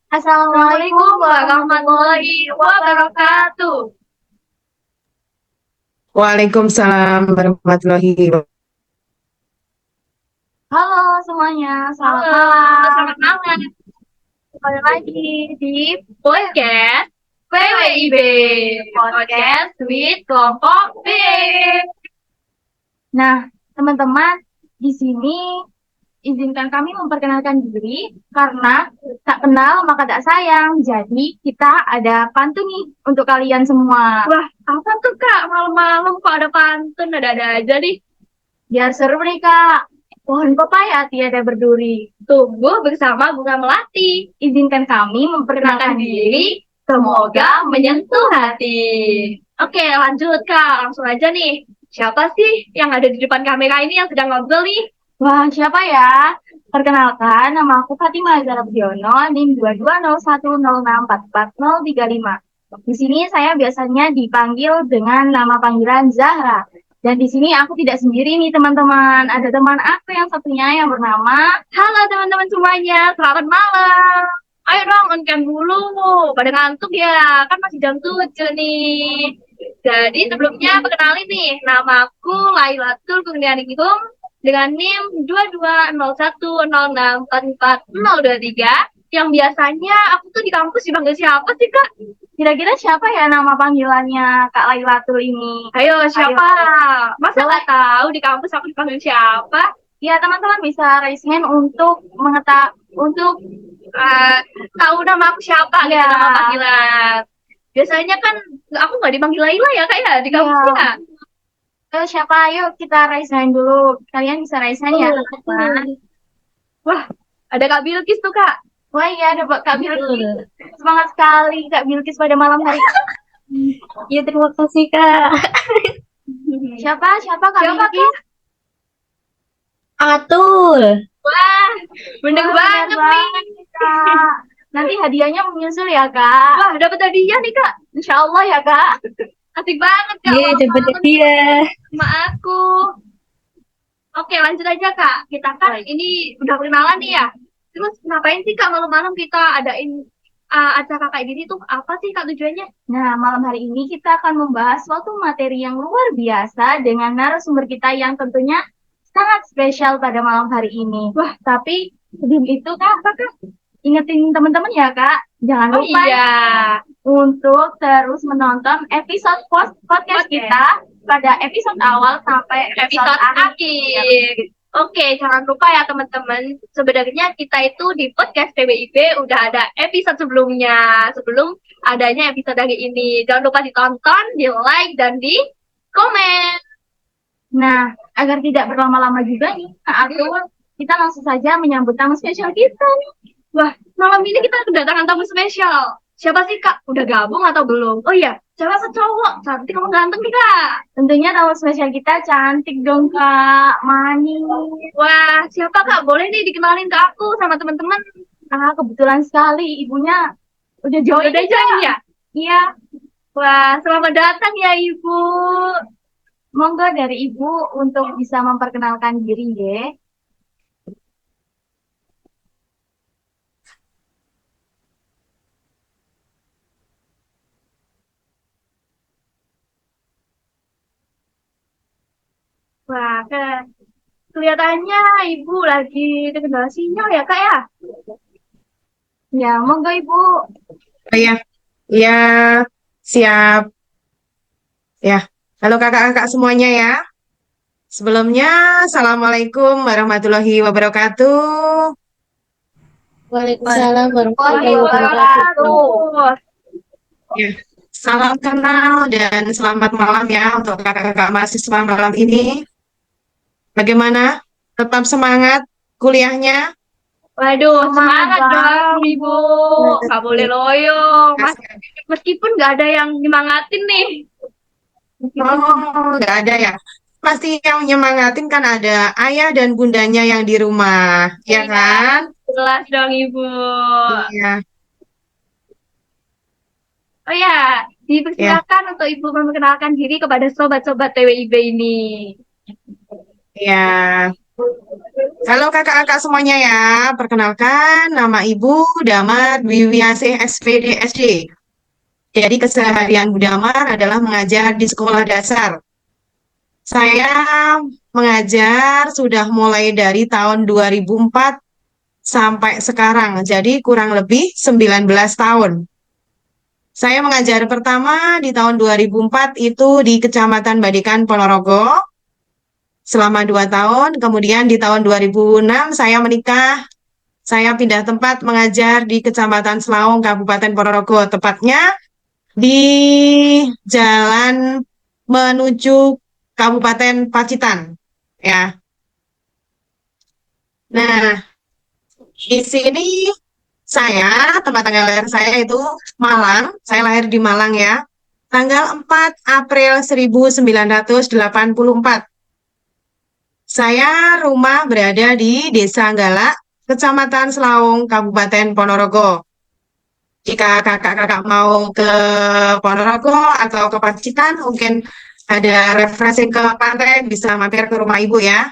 Assalamualaikum warahmatullahi wabarakatuh. Waalaikumsalam warahmatullahi wabarakatuh. Halo semuanya, selamat Halo, malam. selamat malam. Kembali lagi di Podcast PWIB, Podcast with Kelompok B. Nah, teman-teman, di sini izinkan kami memperkenalkan diri karena tak kenal maka tak sayang. Jadi kita ada pantun nih untuk kalian semua. Wah, apa tuh Kak? Malam-malam kok ada pantun, ada-ada aja nih. Biar seru nih Kak. Pohon pepaya tiada berduri. Tumbuh bersama bunga melati. Izinkan kami Perkenalkan memperkenalkan diri, semoga menyentuh hati. Oke, lanjut Kak. Langsung aja nih. Siapa sih yang ada di depan kamera ini yang sedang ngobrol nih? Wah, siapa ya? Perkenalkan, nama aku Fatimah Zara Budiono, NIM 220106444035. Di sini saya biasanya dipanggil dengan nama panggilan Zahra. Dan di sini aku tidak sendiri nih teman-teman. Ada teman aku yang satunya yang bernama. Halo teman-teman semuanya, selamat malam. Ayo dong, on cam dulu. Pada ngantuk ya, kan masih jam 7 nih. Jadi sebelumnya perkenalin nih, namaku Lailatul Kurnianingsih dengan NIM 2201064423. Yang biasanya aku tuh di kampus dipanggil siapa sih Kak? Kira-kira siapa ya nama panggilannya Kak Lailatul ini? Ayo siapa? Masa nggak tahu di kampus aku dipanggil siapa? Ya, teman-teman bisa raise hand untuk Tahu nama aku siapa gitu, Ya. nama panggilan. Biasanya kan aku nggak dipanggil Laila ya Kak ya di kampus Iya. ya. siapa? Ayo kita raise hand dulu. Kalian bisa raise hand ya, teman-teman. Wah, ada Kak Bilkis tuh Kak. Wah iya ada Kak Bilkis. Semangat sekali Kak Bilkis pada malam hari ini. Ya, terima kasih, Kak. Siapa Kak Siapa, Bilkis? Atul. Wah, bener Wah, banget bener nih. banget, Kak. Nanti hadiahnya menyusul ya Kak. Wah, dapat hadiah nih Kak. Insya Allah ya Kak. Asik banget Kak. Iya, dapat Malam-malam hadiah. sama aku. Oke, lanjut aja Kak. Kita kan ini udah perkenalan nih ya. Terus ngapain sih Kak malam-malam kita adain acara kayak gini tuh? Apa sih Kak tujuannya? Nah, malam hari ini kita akan membahas suatu materi yang luar biasa dengan narasumber kita yang tentunya sangat spesial pada malam hari ini. Wah, tapi sebelum itu Kak, ingetin teman-teman ya Kak, jangan Oh lupa iya. untuk terus menonton episode podcast kita pada episode awal sampai Episode akhir. Oke, jangan lupa ya teman-teman. Sebenarnya kita itu di podcast PBIB udah ada episode sebelumnya. Sebelum adanya episode hari ini. Jangan lupa ditonton, di like, dan di komen. Nah, agar tidak berlama-lama juga nih, Kak Atul, kita langsung saja menyambut tamu spesial kita nih. Wah, malam ini kita kedatangan tamu spesial. Siapa sih Kak? Udah gabung atau belum? Oh iya, cewek atau cowok? Cantik kamu ganteng nih Kak. Tentunya tamu spesial kita cantik dong Kak, manis. Wah, siapa Kak? Boleh nih dikenalin ke aku sama teman-teman. Kebetulan sekali ibunya udah join. Udah join ya? Iya, Wah, selamat datang ya Ibu. monggo dari ibu untuk bisa memperkenalkan diri ya. Wah, kelihatannya Ibu lagi terkendala sinyal ya Kak ya? Ya, monggo ibu. Oh ya, ya siap. Ya, halo kakak-kakak semuanya ya. Sebelumnya, Assalamualaikum warahmatullahi wabarakatuh. Waalaikumsalam warahmatullahi wabarakatuh. Wabarakatuh. Ya, salam kenal dan selamat malam ya untuk kakak-kakak mahasiswa malam ini. Bagaimana? Tetap semangat kuliahnya? Waduh, semangat Semangat. dong Ibu. Nggak boleh loyo. Meskipun nggak ada yang nyemangatin nih. Oh, nggak ada ya. pasti yang nyemangatin kan ada ayah dan bundanya yang di rumah, ya Iya, kan? jelas dong Ibu. Iya, Oh ya, ya, dipersilakan untuk Ibu memperkenalkan diri kepada sobat-sobat TWIB ini. ya. Halo kakak-kakak semuanya ya, perkenalkan nama Ibu Damar Wiwiasih SPD SD. Jadi keseharian Bu Damar adalah mengajar di sekolah dasar. Saya mengajar sudah mulai dari tahun 2004 sampai sekarang, jadi kurang lebih 19 tahun. Saya mengajar pertama di tahun 2004 itu di Kecamatan Badikan, Ponorogo, selama 2 tahun. Kemudian di tahun 2006 saya menikah. Saya pindah tempat mengajar di Kecamatan Selaung, Kabupaten Ponorogo, tepatnya di jalan menuju Kabupaten Pacitan. Ya. Nah, di sini tempat tanggal lahir saya itu Malang. Saya lahir di Malang ya. Tanggal 4 April 1984. Saya rumah berada di Desa Galak, Kecamatan Selaung, Kabupaten Ponorogo. Jika kakak-kakak mau ke Ponorogo atau ke Pacitan, mungkin ada refreshing ke pantai, bisa mampir ke rumah ibu ya.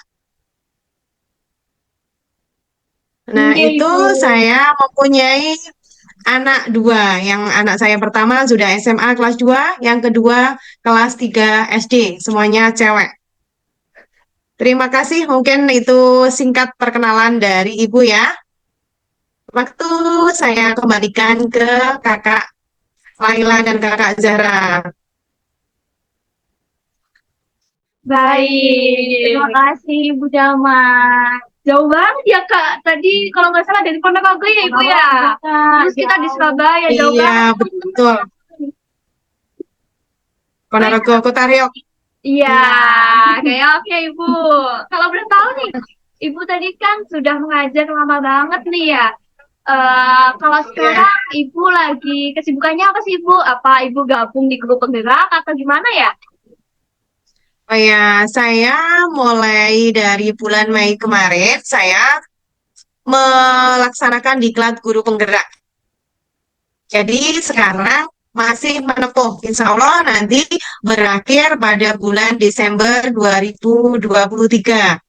Nah, Iya itu Ibu. saya mempunyai anak dua. Yang anak saya pertama sudah SMA kelas 2, yang kedua kelas 3 SD. Semuanya cewek. Terima kasih, mungkin itu singkat perkenalan dari ibu ya. Waktu saya kembalikan ke kakak Laila dan kakak Zahra. Baik. Terima kasih Ibu Damar. Jauh banget ya Kak. Tadi kalau nggak salah dari Ponorogo ya Ibu ya. Terus kita di Surabaya, jauh Iya, banget. betul. Oh iya, Ponorogo, Kota Riok. iya, kayak oke Ibu. Kalau boleh tahu nih, Ibu tadi kan sudah mengajar lama banget nih ya. Kalau Iya. sekarang Ibu lagi kesibukannya apa sih Ibu? Apa Ibu gabung di grup penggerak atau gimana ya? Oh ya, saya mulai dari bulan Mei kemarin, saya melaksanakan diklat guru penggerak. Jadi sekarang masih menempuh, insya Allah nanti berakhir pada bulan Desember 2023.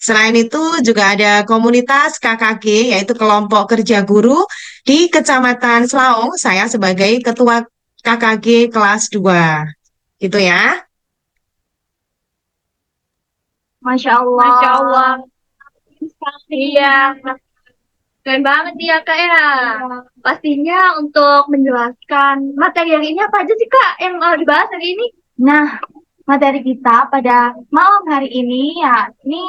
Selain itu juga ada komunitas KKG, yaitu kelompok kerja guru di Kecamatan Selaung. Saya sebagai ketua KKG kelas 2. Gitu ya. Masya Allah. Masya Allah. Iya, keren banget ya Kak ya. Pastinya untuk menjelaskan materi yang ini apa aja sih Kak yang mau dibahas hari ini? Nah, materi kita pada malam hari ini ya, ini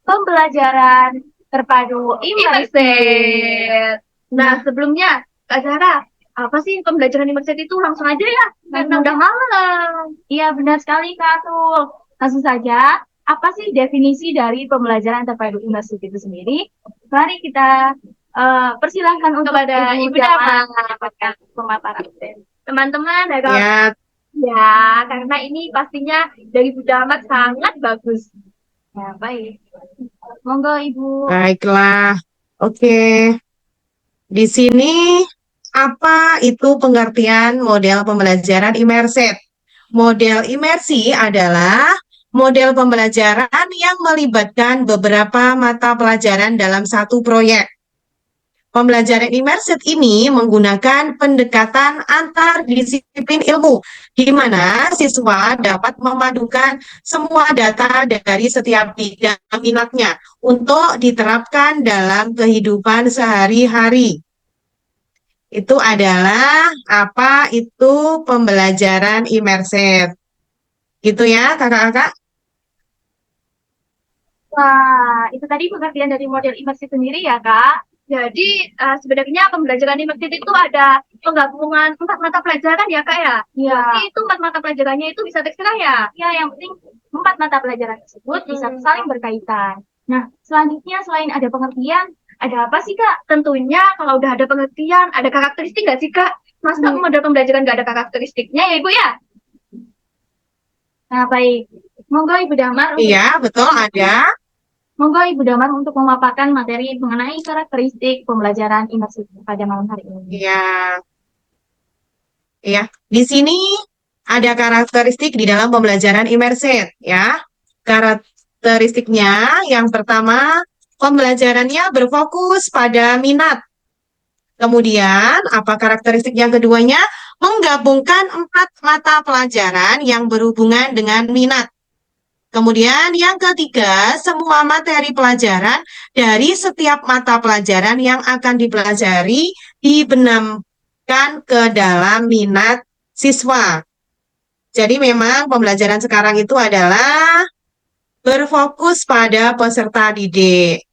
pembelajaran terpadu imersif. Imerset. Nah, sebelumnya Kak Zahra, apa sih pembelajaran imerset itu? Langsung aja ya, karena udah malam. Iya, benar sekali Kak Tul. Langsung saja, apa sih definisi dari pembelajaran terpadu imersif itu sendiri? Mari kita persilahkan untuk Kepada Ibu Damar Damar. mendapatkan pemaparan. Teman-teman, ada Ya, ya, karena ini pastinya dari Bu Damat sangat bagus. Ya, baik. Monggo Ibu. baiklah. Oke. Di sini apa itu pengertian model pembelajaran imersif? Model imersi adalah model pembelajaran yang melibatkan beberapa mata pelajaran dalam satu proyek. Pembelajaran imersif ini menggunakan pendekatan antar disiplin ilmu, di mana siswa dapat memadukan semua data dari setiap bidang minatnya untuk diterapkan dalam kehidupan sehari-hari. Itu adalah apa itu pembelajaran imersif. Gitu ya, kakak-kakak? Wah, itu tadi pengertian dari model imersif sendiri ya, Kak? Jadi sebenarnya pembelajaran imersif itu ada penggabungan 4 mata pelajaran ya Kak ya? Iya. Jadi itu 4 mata pelajarannya itu bisa terserah ya? Ya, yang penting 4 mata pelajaran tersebut bisa saling berkaitan. Nah, selanjutnya selain ada pengertian, ada apa sih, Kak? Tentunya kalau udah ada pengertian, ada karakteristik nggak sih Kak? Masa model pembelajaran nggak ada karakteristiknya ya Ibu ya? Nah, baik. Monggo Ibu Damar untuk Iya, betul ada. Monggo Ibu Damar untuk memaparkan materi mengenai karakteristik pembelajaran imersif pada malam hari ini. Iya, iya. Di sini ada karakteristik di dalam pembelajaran imersif, ya. Karakteristiknya yang pertama, pembelajarannya berfokus pada minat. Kemudian, apa karakteristik yang keduanya? Menggabungkan 4 mata pelajaran yang berhubungan dengan minat. Kemudian yang ketiga, semua materi pelajaran dari setiap mata pelajaran yang akan dipelajari dibenamkan ke dalam minat siswa. Jadi memang pembelajaran sekarang itu adalah berfokus pada peserta didik.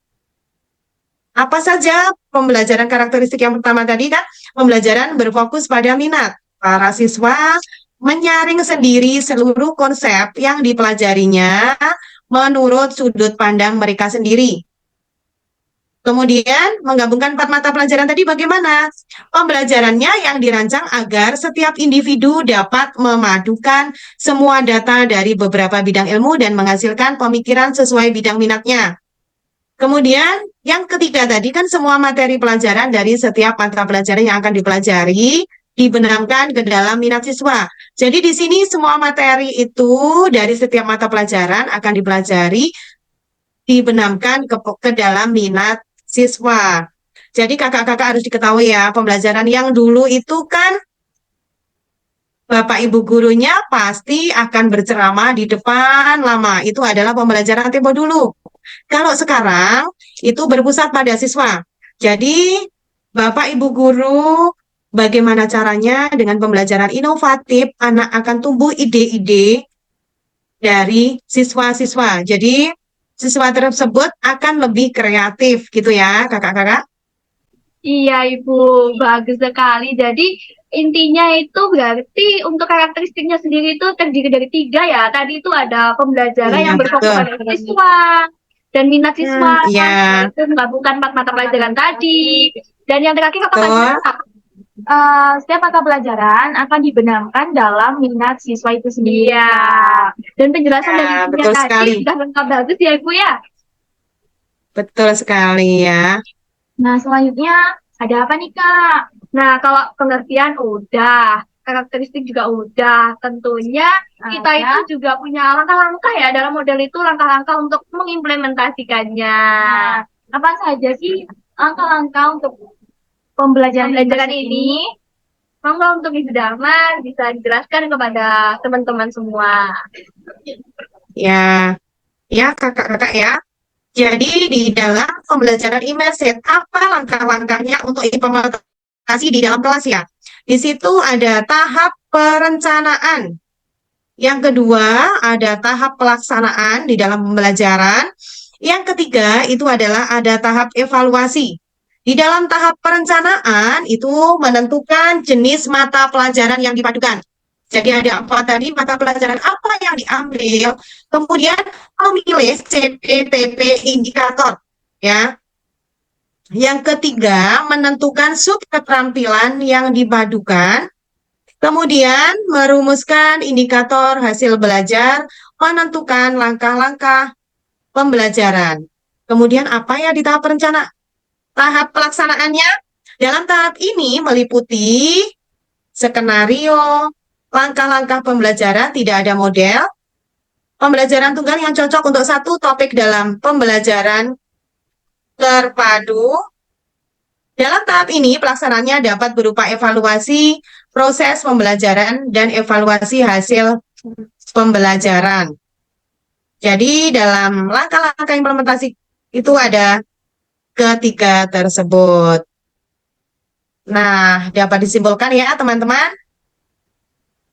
Apa saja pembelajaran karakteristik yang pertama tadi kan? Pembelajaran berfokus pada minat. Para siswa menyaring sendiri seluruh konsep yang dipelajarinya menurut sudut pandang mereka sendiri. Kemudian menggabungkan 4 mata pelajaran tadi bagaimana? Pembelajarannya yang dirancang agar setiap individu dapat memadukan semua data dari beberapa bidang ilmu dan menghasilkan pemikiran sesuai bidang minatnya. Kemudian yang ketiga tadi kan semua materi pelajaran dari setiap mata pelajaran yang akan dipelajari dibenamkan ke dalam minat siswa. Jadi di sini semua materi itu dari setiap mata pelajaran akan dipelajari dibenamkan ke dalam minat siswa. Jadi kakak-kakak harus diketahui ya, pembelajaran yang dulu itu kan Bapak Ibu gurunya pasti akan berceramah di depan lama. Itu adalah pembelajaran tempo dulu. Kalau sekarang itu berpusat pada siswa. Jadi Bapak Ibu guru bagaimana caranya dengan pembelajaran inovatif anak akan tumbuh ide-ide dari siswa-siswa. Jadi siswa tersebut akan lebih kreatif gitu ya kakak-kakak. Iya, Ibu, bagus sekali. Jadi intinya itu berarti untuk karakteristiknya sendiri itu terdiri dari 3 ya. Tadi itu ada pembelajaran Iya yang berfokus betul. pada siswa dan minat siswa, Iya itu menggabungkan 4 mata pelajaran tadi. Dan yang terakhir apa tadi? betul. Setiap mata pelajaran akan dibenamkan dalam minat siswa itu sendiri. Iya. Dan penjelasan dari Ya, ibunya betul tadi sekali. sudah lengkap bagus ya, Ibu ya. Betul sekali ya. Nah, selanjutnya ada apa nih, Kak? Nah, kalau pengertian udah, karakteristik juga udah. Tentunya kita Ada. itu juga punya langkah-langkah ya dalam model itu, langkah-langkah untuk mengimplementasikannya. Nah, apa saja sih langkah-langkah untuk pembelajaran Pembelajaran imersif ini, monggo untuk Ibu Damar bisa dijelaskan kepada teman-teman semua. Ya, ya kakak-kakak ya. Jadi di dalam pembelajaran imersif, apa langkah-langkahnya untuk implementasi di dalam kelas ya? Di situ ada tahap perencanaan. Yang kedua, ada tahap pelaksanaan di dalam pembelajaran. Yang ketiga, itu adalah ada tahap evaluasi. Di dalam tahap perencanaan, itu menentukan jenis mata pelajaran yang dipadukan. Jadi ada apa tadi mata pelajaran apa yang diambil, kemudian memilih CPTP indikator, ya. Yang ketiga, menentukan sub keterampilan yang dipadukan. Kemudian merumuskan indikator hasil belajar, menentukan langkah-langkah pembelajaran. Kemudian apa ya di tahap perencanaan? Tahap pelaksanaannya dalam tahap ini meliputi skenario, langkah-langkah pembelajaran, tidak ada model, pembelajaran tunggal yang cocok untuk satu topik dalam pembelajaran terpadu. Dalam tahap ini, pelaksanaannya dapat berupa evaluasi proses pembelajaran dan evaluasi hasil pembelajaran. Jadi, dalam langkah-langkah implementasi itu ada ketiga tersebut. Nah, dapat disimpulkan ya, teman-teman,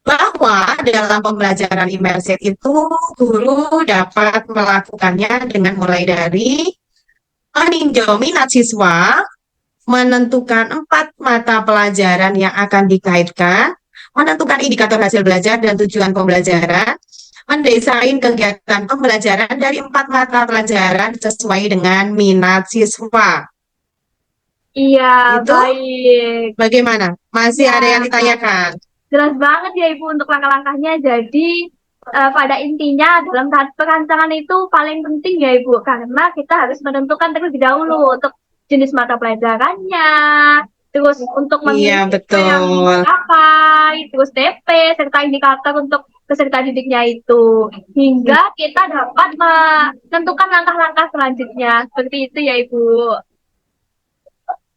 bahwa dalam pembelajaran imersif itu guru dapat melakukannya dengan mulai dari meninjau minat siswa, menentukan 4 mata pelajaran yang akan dikaitkan, menentukan indikator hasil belajar dan tujuan pembelajaran, mendesain kegiatan pembelajaran dari 4 mata pelajaran sesuai dengan minat siswa. Iya, Itu baik. bagaimana? Masih ada yang Ya, ditanyakan? jelas banget ya Ibu untuk langkah-langkahnya. Jadi Pada intinya dalam tahap perancangan itu paling penting ya Ibu, karena kita harus menentukan terlebih dahulu untuk jenis mata pelajarannya, terus untuk Iya, memilih siswa yang ingin betul. dicapai, terus TP, serta indikator untuk peserta didiknya itu, hingga kita dapat menentukan langkah-langkah selanjutnya. Seperti itu ya Ibu.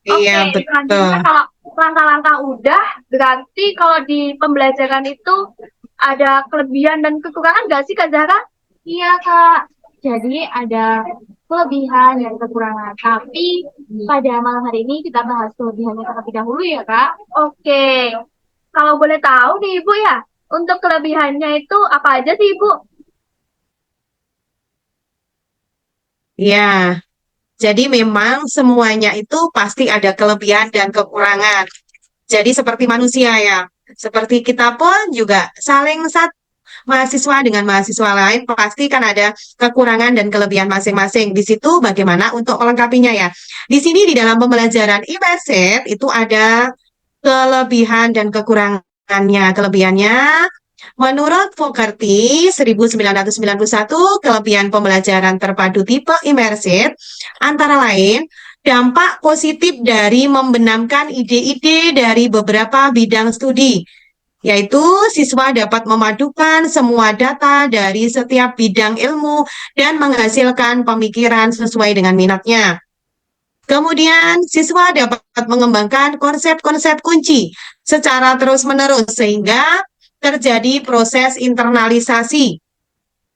Iya, Oke, betul. selanjutnya kalau langkah-langkah udah, berarti kalau di pembelajaran itu ada kelebihan dan kekurangan nggak sih Kak Zahra? Iya, Kak. Jadi ada kelebihan dan kekurangan. Tapi pada malam hari ini kita bahas kelebihannya terlebih dahulu ya, Kak. Oke, kalau boleh tahu nih Ibu ya, untuk kelebihannya itu apa aja sih Ibu? Iya, jadi memang semuanya itu pasti ada kelebihan dan kekurangan. Jadi seperti manusia ya, seperti kita pun juga saling mahasiswa dengan mahasiswa lain pasti kan ada kekurangan dan kelebihan masing-masing. Di situ bagaimana untuk melengkapinya ya. Di sini di dalam pembelajaran imersif itu ada kelebihan dan kekurangannya. Kelebihannya menurut Fogarty 1991, kelebihan pembelajaran terpadu tipe imersif antara lain dampak positif dari membenamkan ide-ide dari beberapa bidang studi, yaitu siswa dapat memadukan semua data dari setiap bidang ilmu dan menghasilkan pemikiran sesuai dengan minatnya. Kemudian, siswa dapat mengembangkan konsep-konsep kunci secara terus-menerus sehingga terjadi proses internalisasi.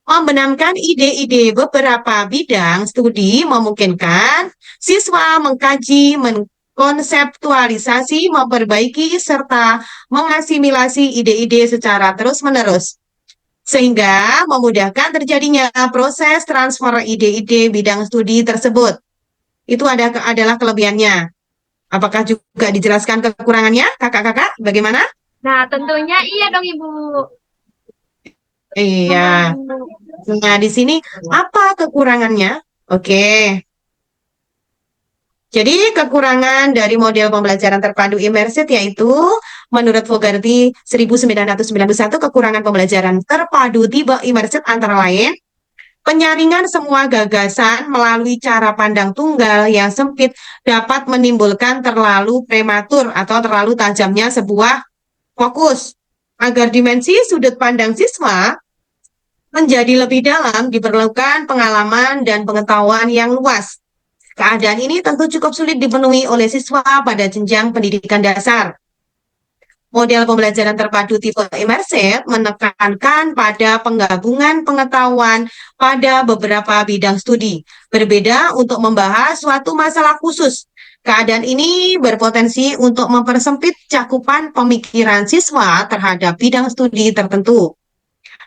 Membenamkan ide-ide beberapa bidang studi memungkinkan siswa mengkaji, mengkonseptualisasi, memperbaiki, serta mengasimilasi ide-ide secara terus-menerus. Sehingga memudahkan terjadinya proses transfer ide-ide bidang studi tersebut. Itu adalah kelebihannya. Apakah juga dijelaskan kekurangannya, kakak-kakak? Bagaimana? Nah, tentunya iya dong Ibu. Iya. Nah, di sini apa kekurangannya? Oke. Jadi kekurangan dari model pembelajaran terpadu imersif yaitu menurut Fogarty 1991, kekurangan pembelajaran terpadu tipe imersif antara lain penyaringan semua gagasan melalui cara pandang tunggal yang sempit dapat menimbulkan terlalu prematur atau terlalu tajamnya sebuah fokus. Agar dimensi sudut pandang siswa menjadi lebih dalam, diperlukan pengalaman dan pengetahuan yang luas. Keadaan ini tentu cukup sulit dipenuhi oleh siswa pada jenjang pendidikan dasar. Model pembelajaran terpadu tipe imersif menekankan pada penggabungan pengetahuan pada beberapa bidang studi, berbeda untuk membahas suatu masalah khusus. Keadaan ini berpotensi untuk mempersempit cakupan pemikiran siswa terhadap bidang studi tertentu.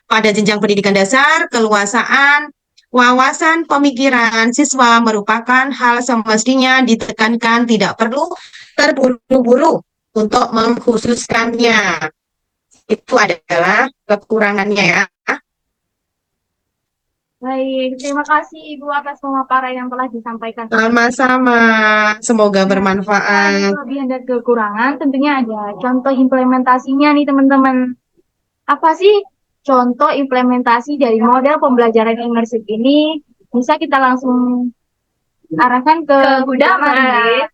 Pada jenjang pendidikan dasar, keluasaan wawasan pemikiran siswa merupakan hal semestinya ditekankan, tidak perlu terburu-buru untuk mengkhususkannya. Itu adalah kekurangannya ya. Baik, terima kasih Ibu atas pemaparan yang telah disampaikan. Sama-sama, semoga bermanfaat. Kelebihan dan kekurangan tentunya ada contoh implementasinya nih teman-teman. Apa sih contoh implementasi dari model pembelajaran imersif ini? Bisa kita langsung arahkan ke Bu Damar.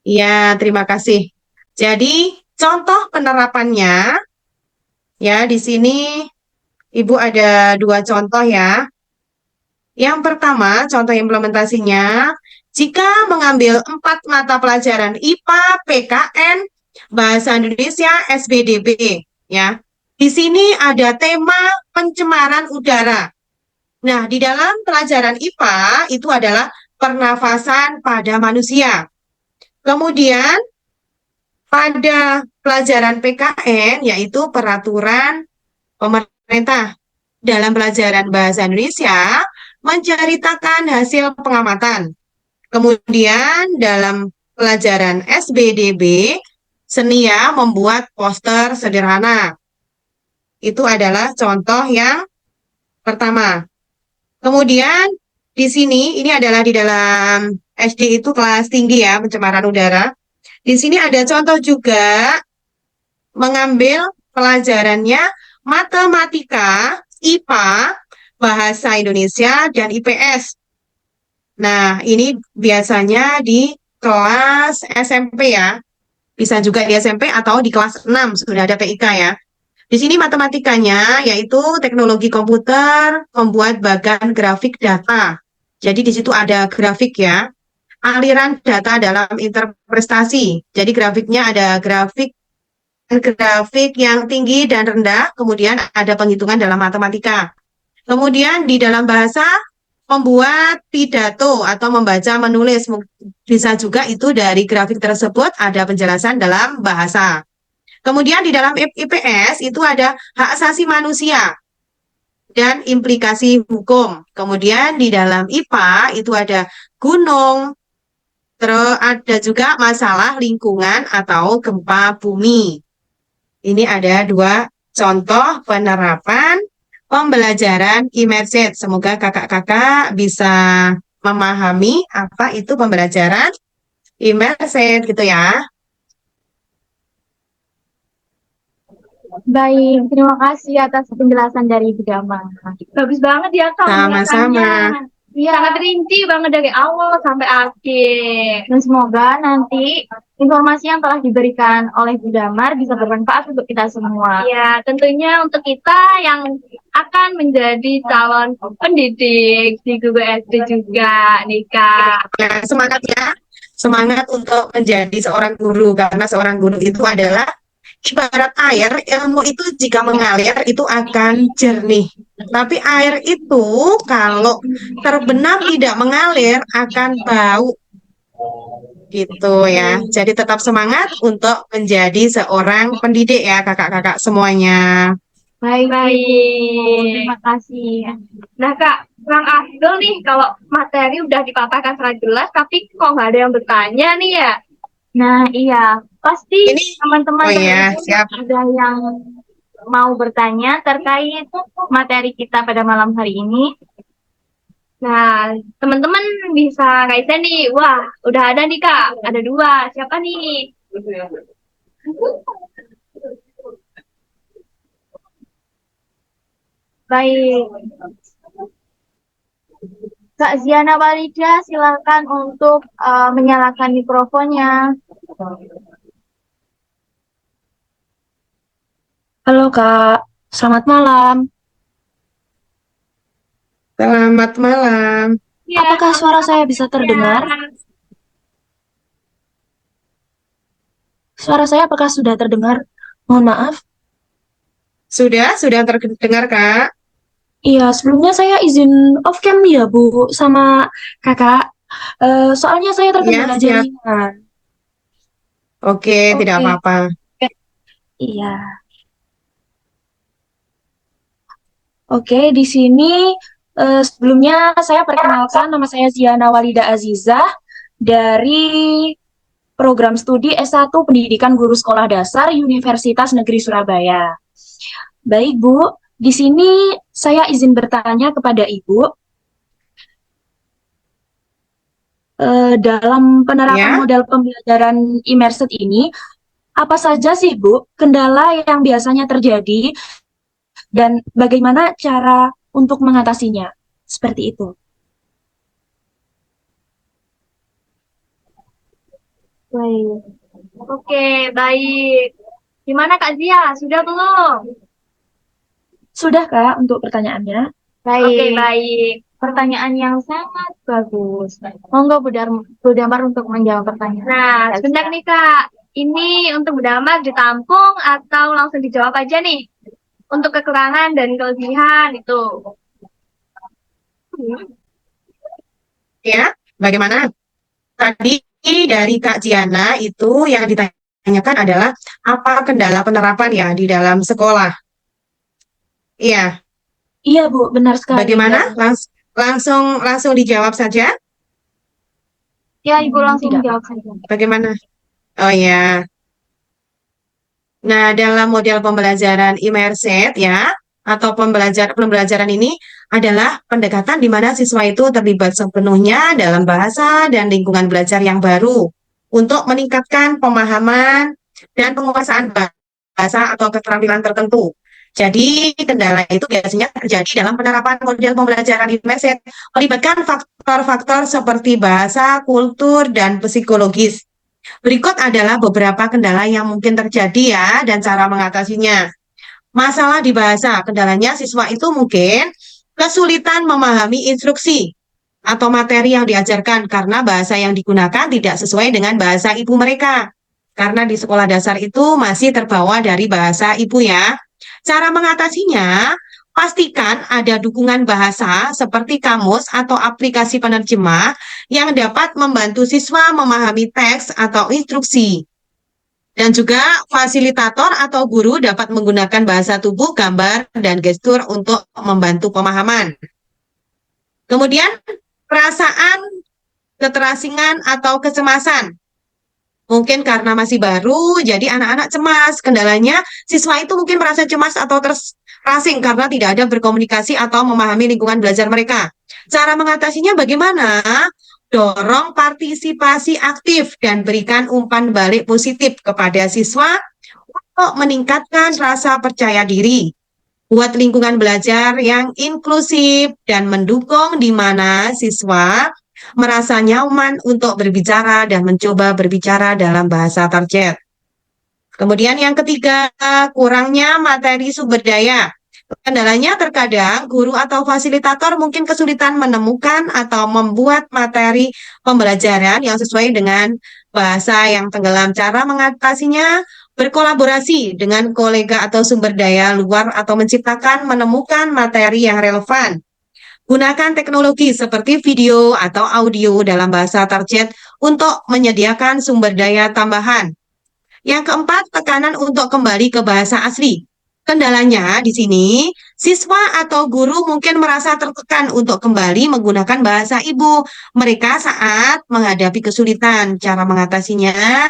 Ya, terima kasih. Jadi, contoh penerapannya, ya di sini Ibu ada dua contoh ya. Yang pertama, contoh implementasinya, jika mengambil 4 mata pelajaran IPA, PKN, Bahasa Indonesia, SBDB, ya. Di sini ada tema pencemaran udara. Nah, di dalam pelajaran IPA itu adalah pernafasan pada manusia. Kemudian pada pelajaran PKN yaitu peraturan pemerintah. Dalam pelajaran Bahasa Indonesia menceritakan hasil pengamatan. Kemudian dalam pelajaran SBDB senia membuat poster sederhana. Itu adalah contoh yang pertama. Kemudian di sini ini adalah di dalam SD itu kelas tinggi ya, pencemaran udara. Di sini ada contoh juga mengambil pelajarannya matematika, IPA, bahasa Indonesia, dan IPS. Nah, ini biasanya di kelas SMP ya. Bisa juga di SMP atau di kelas 6 sudah ada TIK ya. Di sini matematikanya yaitu teknologi komputer, membuat bagan grafik data. Jadi di situ ada grafik ya, aliran data dalam interpretasi. Jadi grafiknya ada grafik yang tinggi dan rendah, kemudian ada penghitungan dalam matematika. Kemudian di dalam bahasa membuat pidato atau membaca menulis bisa juga itu dari grafik tersebut ada penjelasan dalam bahasa. Kemudian di dalam IPS itu ada hak asasi manusia dan implikasi hukum. Kemudian di dalam IPA itu ada gunung, terus ada juga masalah lingkungan atau gempa bumi. Ini ada dua contoh penerapan pembelajaran imersit. Semoga kakak-kakak bisa memahami apa itu pembelajaran imersit gitu ya. Baik, terima kasih atas penjelasan dari Ibu Damar. Bagus banget ya Kak Sama-sama. penjelasannya. Iya, Sangat rinci banget dari awal sampai akhir. dan semoga nanti informasi yang telah diberikan oleh Bu Damar bisa bermanfaat untuk kita semua. Ya, tentunya untuk kita yang akan menjadi calon pendidik di Guru SD juga nih Kak. Ya, semangat ya. Semangat untuk menjadi seorang guru karena seorang guru itu adalah ibarat air, ilmu itu jika mengalir itu akan jernih. Tapi air itu kalau terbenam tidak mengalir akan bau. Gitu ya. Jadi tetap semangat untuk menjadi seorang pendidik ya kakak-kakak semuanya. Baik, Baik. terima kasih. Nah Kak, Bang Abdul nih kalau materi udah dipaparkan sangat jelas, tapi kok nggak ada yang bertanya nih ya? Nah, iya, pasti Ini teman-teman oh iya, teman-teman siap. ada yang mau bertanya terkait materi kita pada malam hari ini. Nah, teman-teman bisa raise nih. Wah, udah ada nih Kak. Ada dua. Siapa nih? Baik, Kak Ziana Walida, silakan untuk menyalakan mikrofonnya. Halo Kak, selamat malam. Selamat malam. Ya, Apakah suara saya bisa terdengar? Suara saya apakah sudah terdengar? Mohon maaf. Sudah terdengar Kak? Iya, sebelumnya saya izin off cam ya Bu sama Kakak. Soalnya saya terkendala Ya, siap. jaringan. Oke, tidak Oke. apa-apa. Iya. Oke, di sini sebelumnya saya perkenalkan nama saya Ziana Walida Azizah dari program studi S1 Pendidikan Guru Sekolah Dasar Universitas Negeri Surabaya. Baik, Bu. Di sini saya izin bertanya kepada Ibu. Dalam penerapan Ya. model pembelajaran immersive ini, apa saja sih, Bu, kendala yang biasanya terjadi dan bagaimana cara untuk mengatasinya? Seperti itu. Baik, Oke, baik. Gimana Kak Zia? Sudah belum? Sudah, Kak, untuk pertanyaannya? baik. Oke, baik. Pertanyaan yang sangat bagus. Monggo Bu Damar untuk menjawab pertanyaan. Nah, sebentar nih Kak. Ini untuk berdampak ditampung atau langsung dijawab aja nih? Untuk kekurangan dan kelebihan itu. Ya, bagaimana? Tadi dari Kak Jiana itu yang ditanyakan adalah apa kendala penerapan ya di dalam sekolah. Iya, Iya, Bu, benar sekali. bagaimana? Langsung dijawab saja. Ya, Ibu langsung Tidak. jawab saja. Bagaimana? Oh ya. Nah, dalam model pembelajaran imersit ya, atau pembelajaran ini adalah pendekatan di mana siswa itu terlibat sepenuhnya dalam bahasa dan lingkungan belajar yang baru untuk meningkatkan pemahaman dan penguasaan bahasa atau keterampilan tertentu. Jadi, kendala itu biasanya terjadi dalam penerapan model pembelajaran immersive, melibatkan faktor-faktor seperti bahasa, kultur, dan psikologis. Berikut adalah beberapa kendala yang mungkin terjadi ya, dan cara mengatasinya. Masalah di bahasa, kendalanya siswa itu mungkin kesulitan memahami instruksi atau materi yang diajarkan karena bahasa yang digunakan tidak sesuai dengan bahasa ibu mereka. Karena di sekolah dasar itu masih terbawa dari bahasa ibu ya. Cara mengatasinya, pastikan ada dukungan bahasa seperti kamus atau aplikasi penerjemah yang dapat membantu siswa memahami teks atau instruksi. Dan juga fasilitator atau guru dapat menggunakan bahasa tubuh, gambar, dan gestur untuk membantu pemahaman. Kemudian, perasaan keterasingan atau kecemasan. Mungkin karena masih baru, jadi anak-anak cemas. Kendalanya, siswa itu mungkin merasa cemas atau terasing karena tidak ada berkomunikasi atau memahami lingkungan belajar mereka. Cara mengatasinya bagaimana? Dorong partisipasi aktif dan berikan umpan balik positif kepada siswa untuk meningkatkan rasa percaya diri. Buat lingkungan belajar yang inklusif dan mendukung di mana siswa merasa nyaman untuk berbicara dan mencoba berbicara dalam bahasa target. Kemudian yang ketiga, kurangnya materi sumber daya. Kendalanya terkadang guru atau fasilitator mungkin kesulitan menemukan atau membuat materi pembelajaran yang sesuai dengan bahasa yang tenggelam. Cara mengatasinya, berkolaborasi dengan kolega atau sumber daya luar atau menemukan materi yang relevan. Gunakan teknologi seperti video atau audio dalam bahasa target untuk menyediakan sumber daya tambahan. Yang keempat, tekanan untuk kembali ke bahasa asli. Kendalanya di sini, siswa atau guru mungkin merasa tertekan untuk kembali menggunakan bahasa ibu mereka saat menghadapi kesulitan. Cara mengatasinya,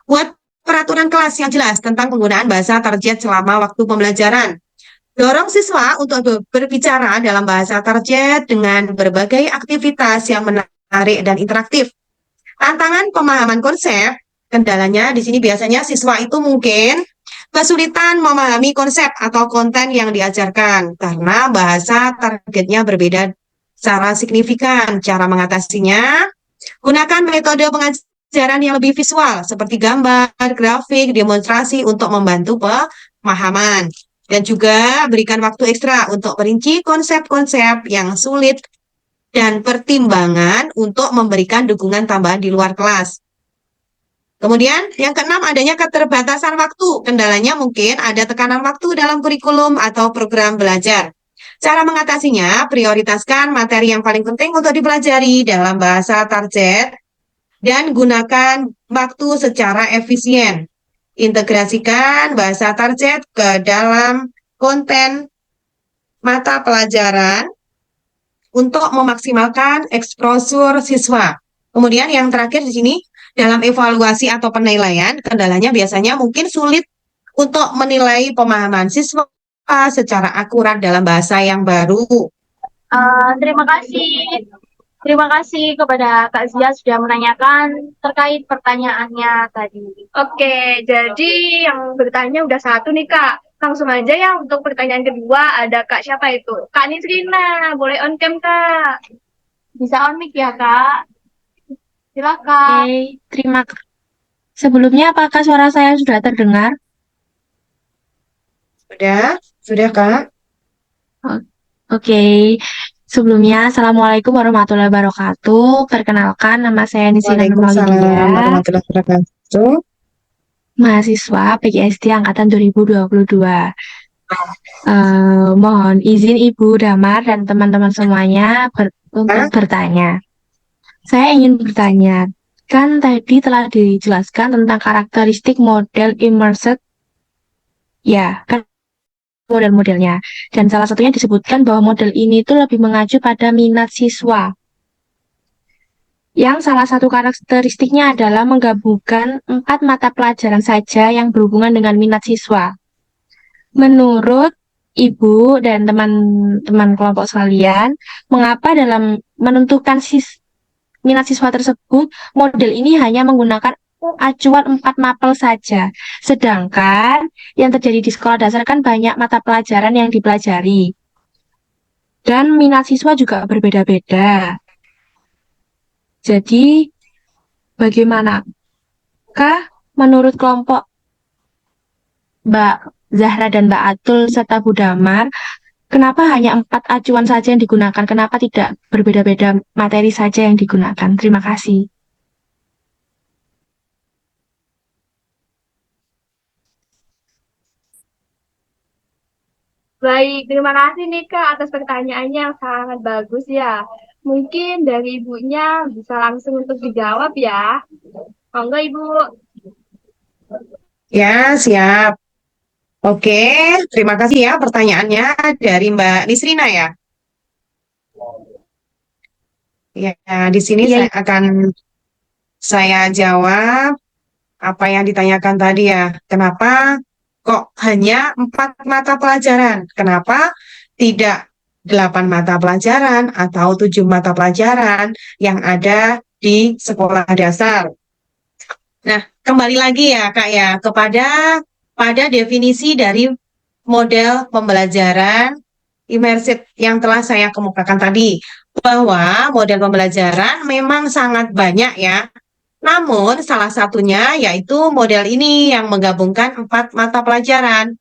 buat peraturan kelas yang jelas tentang penggunaan bahasa target selama waktu pembelajaran. Dorong siswa untuk berbicara dalam bahasa target dengan berbagai aktivitas yang menarik dan interaktif. Tantangan pemahaman konsep, kendalanya di sini biasanya siswa itu mungkin kesulitan memahami konsep atau konten yang diajarkan karena bahasa targetnya berbeda secara signifikan. Cara mengatasinya, gunakan metode pengajaran yang lebih visual seperti gambar, grafik, demonstrasi untuk membantu pemahaman. Dan juga berikan waktu ekstra untuk merinci konsep-konsep yang sulit dan pertimbangan untuk memberikan dukungan tambahan di luar kelas. Kemudian yang keenam, adanya keterbatasan waktu. Kendalanya mungkin ada tekanan waktu dalam kurikulum atau program belajar. Cara mengatasinya, prioritaskan materi yang paling penting untuk dipelajari dalam bahasa target dan gunakan waktu secara efisien. Integrasikan bahasa target ke dalam konten mata pelajaran untuk memaksimalkan eksposur siswa. Kemudian yang terakhir di sini, dalam evaluasi atau penilaian, kendalanya biasanya mungkin sulit untuk menilai pemahaman siswa secara akurat dalam bahasa yang baru. Terima kasih. Terima kasih kepada Kak Zia sudah menanyakan terkait pertanyaannya tadi. Oke, jadi yang bertanya udah satu nih Kak. Langsung aja ya untuk pertanyaan kedua, ada Kak siapa itu? Kak Nisrina, boleh on cam Kak? Bisa on mic ya, Kak? Silakan. Oke, terima kasih. Sebelumnya, apakah suara saya sudah terdengar? Sudah Kak? Oke, sebelumnya, Assalamualaikum warahmatullahi wabarakatuh. Perkenalkan, nama saya Nisrina Waalaikumsalam Nurmalidia, warahmatullahi wabarakatuh. mahasiswa PGSD Angkatan 2022. Mohon izin Ibu Damar dan teman-teman semuanya untuk bertanya. Saya ingin bertanya, kan tadi telah dijelaskan tentang karakteristik model immersive, ya, kan model-modelnya. Dan salah satunya disebutkan bahwa model ini itu lebih mengacu pada minat siswa. Yang salah satu karakteristiknya adalah menggabungkan 4 mata pelajaran saja yang berhubungan dengan minat siswa. Menurut Ibu dan teman-teman kelompok sekalian, mengapa dalam menentukan minat siswa tersebut, model ini hanya menggunakan acuan 4 mapel saja. Sedangkan yang terjadi di sekolah dasar kan banyak mata pelajaran yang dipelajari. Dan minat siswa juga berbeda-beda. Jadi, bagaimanakah menurut kelompok Mbak Zahra dan Mbak Atul serta Bu Damar, kenapa hanya 4 acuan saja yang digunakan? Kenapa tidak berbeda-beda materi saja yang digunakan? Terima kasih. Baik, terima kasih nih Kak atas pertanyaannya yang sangat bagus ya. Mungkin dari ibunya bisa langsung untuk dijawab ya. Monggo Ibu. Ya, siap. Oke, terima kasih ya pertanyaannya dari Mbak Nisrina ya. Ya, di sini Iya, saya jawab apa yang ditanyakan tadi ya. Kenapa kok hanya 4 mata pelajaran? Kenapa tidak 8 mata pelajaran atau 7 mata pelajaran yang ada di sekolah dasar? Nah, kembali lagi ya Kak ya pada definisi dari model pembelajaran imersif yang telah saya kemukakan tadi, bahwa model pembelajaran memang sangat banyak ya. Namun salah satunya yaitu model ini yang menggabungkan 4 mata pelajaran.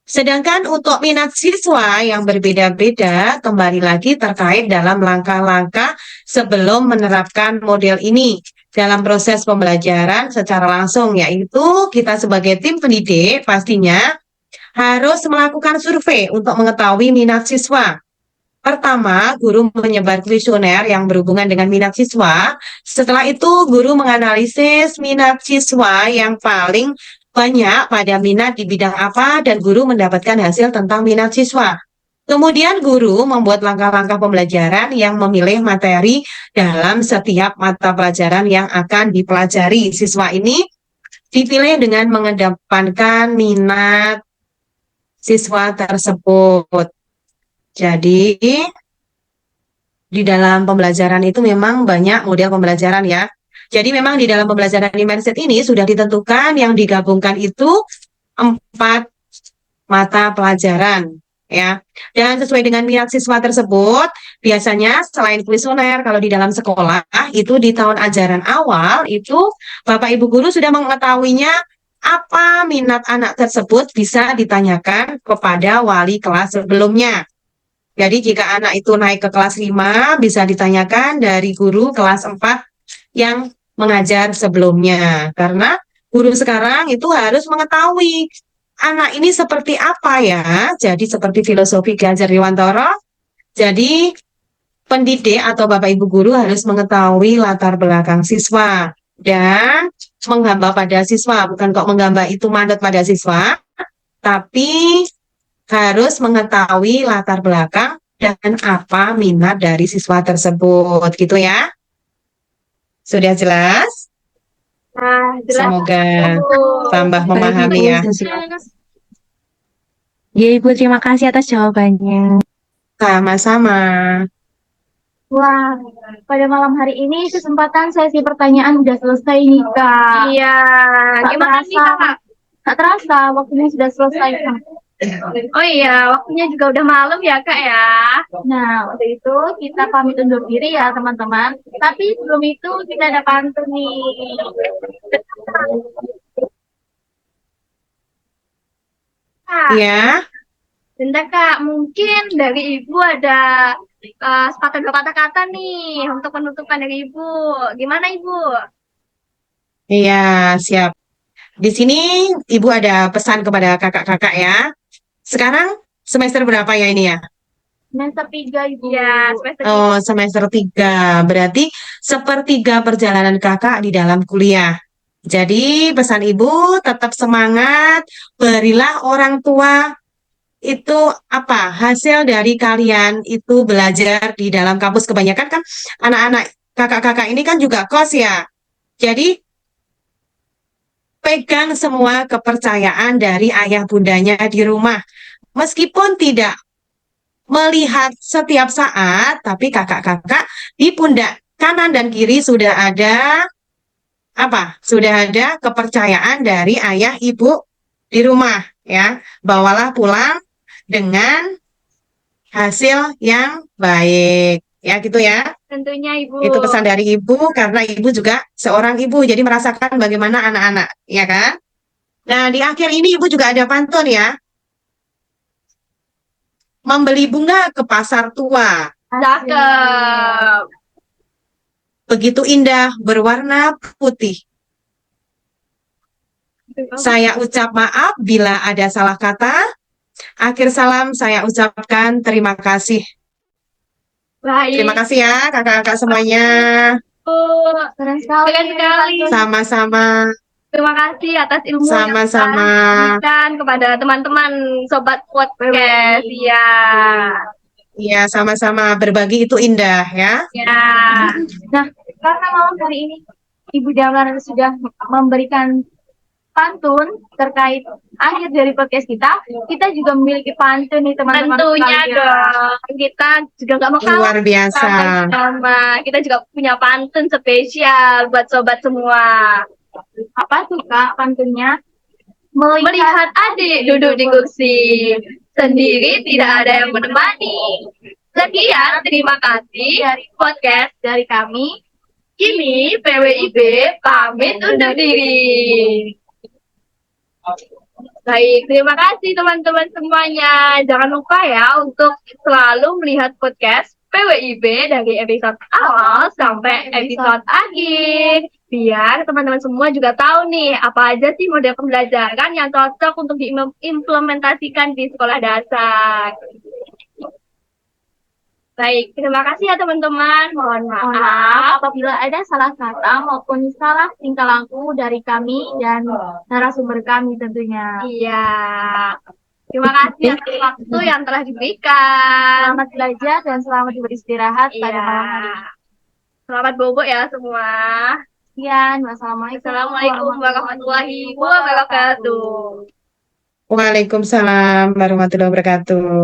Sedangkan untuk minat siswa yang berbeda-beda kembali lagi terkait dalam langkah-langkah sebelum menerapkan model ini dalam proses pembelajaran secara langsung, yaitu kita sebagai tim pendidik pastinya harus melakukan survei untuk mengetahui minat siswa. Pertama, guru menyebar kuesioner yang berhubungan dengan minat siswa. Setelah itu, guru menganalisis minat siswa yang paling banyak pada minat di bidang apa dan guru mendapatkan hasil tentang minat siswa. Kemudian guru membuat langkah-langkah pembelajaran yang memilih materi dalam setiap mata pelajaran yang akan dipelajari. Siswa ini dipilih dengan mengedepankan minat siswa tersebut. Jadi, di dalam pembelajaran itu memang banyak model pembelajaran ya. Jadi memang di dalam pembelajaran imersif ini sudah ditentukan yang digabungkan itu 4 mata pelajaran ya. Dan sesuai dengan minat siswa tersebut, biasanya selain kuesioner kalau di dalam sekolah itu di tahun ajaran awal itu Bapak Ibu guru sudah mengetahuinya apa minat anak tersebut bisa ditanyakan kepada wali kelas sebelumnya. Jadi jika anak itu naik ke kelas 5 bisa ditanyakan dari guru kelas 4 yang mengajar sebelumnya. Karena guru sekarang itu harus mengetahui anak ini seperti apa ya. Jadi seperti filosofi Ki Hajar Dewantara. Jadi pendidik atau Bapak Ibu guru harus mengetahui latar belakang siswa dan menghamba pada siswa. Bukan kok menghamba itu manut pada siswa, tapi harus mengetahui latar belakang dan apa minat dari siswa tersebut, gitu ya. Sudah jelas? Nah, jelas Semoga Bu. tambah memahami ya. ya Ibu, terima kasih atas jawabannya. Sama-sama. Wah, pada malam hari ini kesempatan sesi pertanyaan udah selesai nih, Kak. Iya, Tak gimana nih terasa. Kak? Tak terasa waktunya sudah selesai, Kak. Oh iya, waktunya juga udah malam ya Kak ya. Nah, untuk itu kita pamit undur diri ya, teman-teman. Tapi sebelum itu kita ada pantun nih. Kak, Ya, bentar Kak, mungkin dari Ibu ada sepatah dua kata kata nih untuk penutupan dari Ibu. Gimana Ibu? iya, siap. Di sini Ibu ada pesan kepada kakak-kakak ya. Sekarang semester berapa ya ini ya? Semester 3, Ibu. Ya, semester Oh, semester 3. Berarti sepertiga perjalanan kakak di dalam kuliah. Jadi pesan ibu tetap semangat, berilah orang tua itu apa hasil dari kalian itu belajar di dalam kampus. Kebanyakan kan anak-anak kakak-kakak ini kan juga kos ya. Jadi pegang semua kepercayaan dari ayah bundanya di rumah. Meskipun tidak melihat setiap saat, tapi kakak-kakak di pundak kanan dan kiri sudah ada apa? Sudah ada kepercayaan dari ayah ibu di rumah ya. Bawalah pulang dengan hasil yang baik. Ya gitu ya. Tentunya Ibu. Itu pesan dari ibu karena ibu juga seorang ibu jadi merasakan bagaimana anak-anak, ya kan? Nah, di akhir ini ibu juga ada pantun ya. Membeli bunga ke pasar tua. Cakep. Begitu indah berwarna putih. Saya ucap maaf bila ada salah kata. Akhir salam saya ucapkan terima kasih. Baik. Terima kasih ya kakak-kakak semuanya. Bu. Keren sekali. Keren sekali. Sama-sama. Terima kasih atas ilmu yang Sama-sama. telah diberikan kepada teman-teman sobat podcast. Iya. Iya, sama-sama. Berbagi itu indah ya. Ya. Nah, karena malam hari ini Ibu Damar sudah memberikan pantun terkait akhir dari podcast kita juga memiliki pantun nih teman-teman Tentunya sekalian. dong. Kita juga nggak mau kalah Luar biasa. sama. Kita juga punya pantun spesial buat sobat semua. Apa tuh Kak pantunnya? Melihat adik duduk di kursi, sendiri tidak ada yang menemani. Sekian, terima kasih dari podcast dari kami. Kini PWIB pamit undur diri. Baik, terima kasih teman-teman semuanya. Jangan lupa ya untuk selalu melihat podcast PWIB dari episode awal sampai episode akhir. Biar teman-teman semua juga tahu nih apa aja sih model pembelajaran yang cocok untuk diimplementasikan di sekolah dasar. Baik, terima kasih ya teman-teman. Mohon Mohon maaf maaf. apabila ada salah kata maupun salah tingkah laku dari kami dan narasumber kami tentunya. Iya. Terima kasih atas waktu yang telah diberikan. Selamat belajar dan selamat beristirahat pada Iya. malam hari. Selamat bobo ya semua. Sekian, wassalamualaikum Assalamualaikum warahmatullahi wabarakatuh. Waalaikumsalam warahmatullahi wabarakatuh.